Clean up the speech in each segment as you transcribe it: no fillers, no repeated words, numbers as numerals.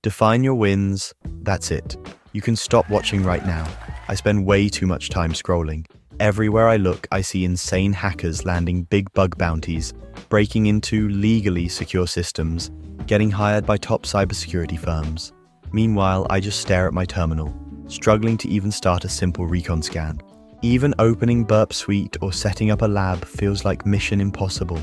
Define your wins, that's it. You can stop watching right now. I spend way too much time scrolling. Everywhere I look, I see insane hackers landing big bug bounties, breaking into legally secure systems, getting hired by top cybersecurity firms. Meanwhile, I just stare at my terminal, struggling to even start a simple recon scan. Even opening Burp Suite or setting up a lab feels like mission impossible.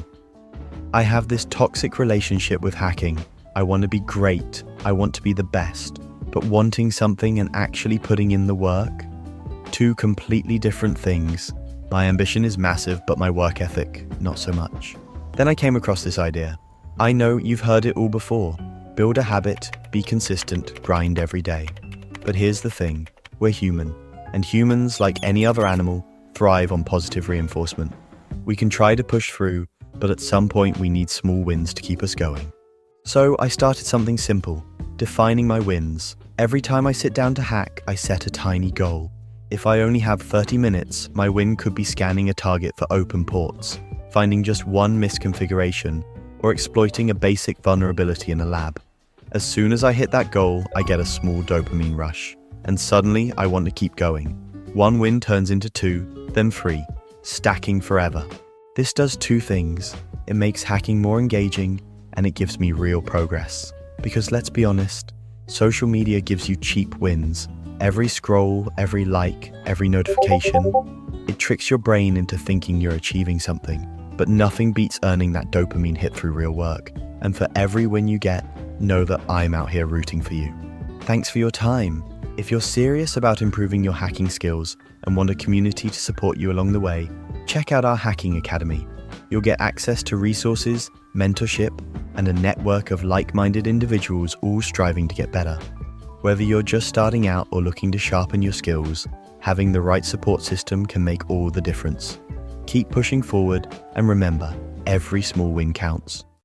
I have this toxic relationship with hacking. I want to be great, I want to be the best, but wanting something and actually putting in the work? Two completely different things. My ambition is massive, but my work ethic, not so much. Then I came across this idea. I know you've heard it all before. Build a habit, be consistent, grind every day. But here's the thing, we're human. And humans, like any other animal, thrive on positive reinforcement. We can try to push through, but at some point we need small wins to keep us going. So I started something simple, defining my wins. Every time I sit down to hack, I set a tiny goal. If I only have 30 minutes, my win could be scanning a target for open ports, finding just one misconfiguration, or exploiting a basic vulnerability in a lab. As soon as I hit that goal, I get a small dopamine rush, and suddenly I want to keep going. One win turns into 2, then 3, stacking forever. This does 2 things. It makes hacking more engaging, and it gives me real progress. Because let's be honest, social media gives you cheap wins. Every scroll, every like, every notification, it tricks your brain into thinking you're achieving something. But nothing beats earning that dopamine hit through real work. And for every win you get, know that I'm out here rooting for you. Thanks for your time. If you're serious about improving your hacking skills and want a community to support you along the way, check out our Hacking Academy. You'll get access to resources, mentorship, and a network of like-minded individuals all striving to get better. Whether you're just starting out or looking to sharpen your skills, having the right support system can make all the difference. Keep pushing forward, and remember, every small win counts.